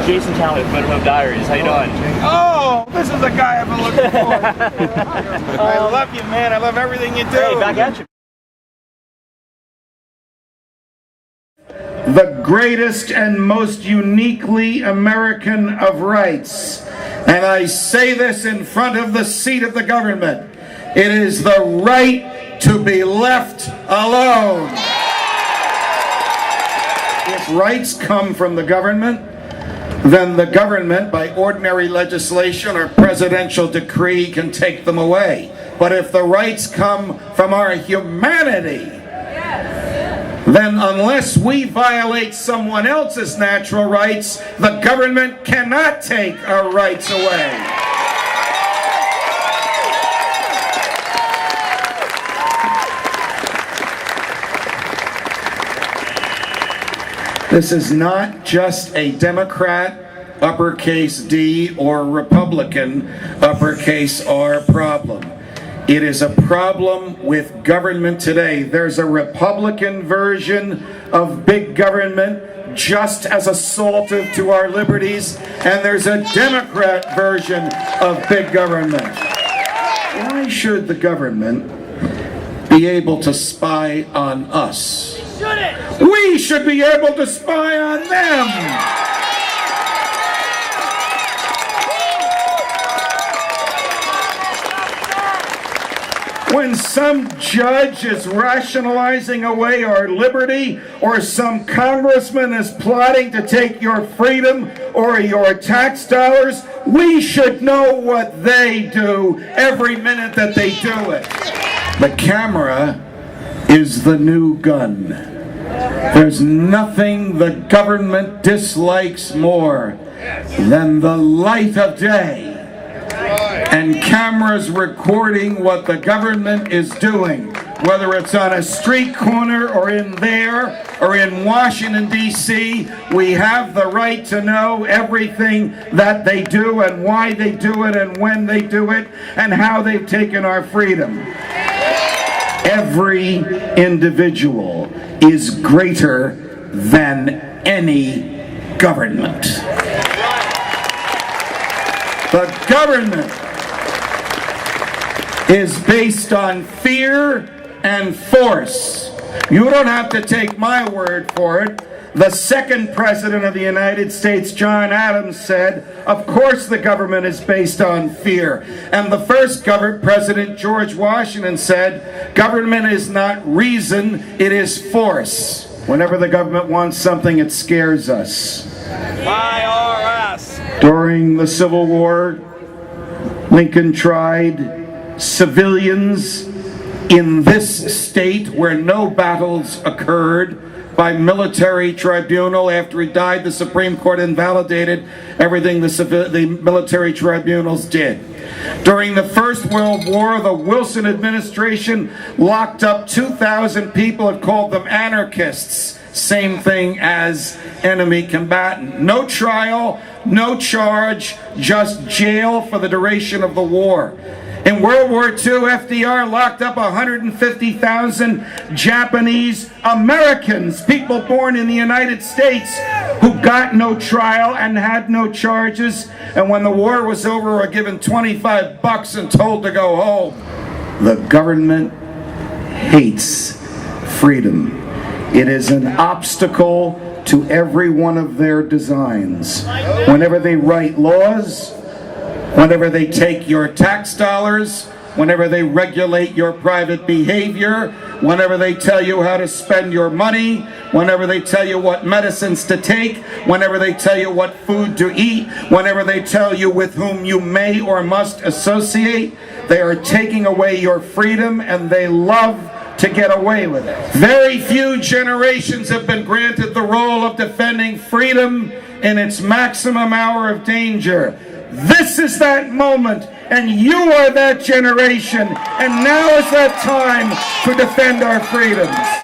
Jason Chandler with Photo Diaries. How you doing? Oh, this is the guy I've been looking for. I love you, man. I love everything you do. Hey, back at you. The greatest and most uniquely American of rights. And I say this in front of the seat of the government. It is the right to be left alone. If rights come from the government, then the government, by ordinary legislation or presidential decree, can take them away. But if the rights come from our humanity, then unless we violate someone else's natural rights, the government cannot take our rights away. This is not just a Democrat, uppercase D, or Republican, uppercase R problem. It is a problem with government today. There's a Republican version of big government just as assaultive to our liberties, and there's a Democrat version of big government. Why should the government be able to spy on us? We should be able to spy on them. When some judge is rationalizing away our liberty, or some congressman is plotting to take your freedom or your tax dollars, we should know what they do every minute that they do it. The camera is the new gun. There's nothing the government dislikes more than the light of day and cameras recording what the government is doing, whether it's on a street corner or in there or in Washington, D.C. We have the right to know everything that they do and why they do it and when they do it and how they've taken our freedom. Every individual is greater than any government. The government is based on fear and force. You don't have to take my word for it. The second president of the United States, John Adams, said, of course the government is based on fear. And the first president, George Washington, said, government is not reason, it is force. Whenever the government wants something, it scares us. IRS. During the Civil War, Lincoln tried civilians in this state where no battles occurred by military tribunal. After he died, the Supreme Court invalidated everything the military tribunals did. During the First World War, the Wilson administration locked up 2,000 people and called them anarchists. Same thing as enemy combatant. No trial, no charge, just jail for the duration of the war. In World War II, FDR locked up 150,000 Japanese Americans, people born in the United States, who got no trial and had no charges, and when the war was over were given $25 and told to go home. The government hates freedom. It is an obstacle to every one of their designs. Whenever they write laws, whenever they take your tax dollars, whenever they regulate your private behavior, whenever they tell you how to spend your money, whenever they tell you what medicines to take, whenever they tell you what food to eat, whenever they tell you with whom you may or must associate, they are taking away your freedom, and they love to get away with it. Very few generations have been granted the role of defending freedom in its maximum hour of danger. This is that moment, and you are that generation, and now is that time to defend our freedoms.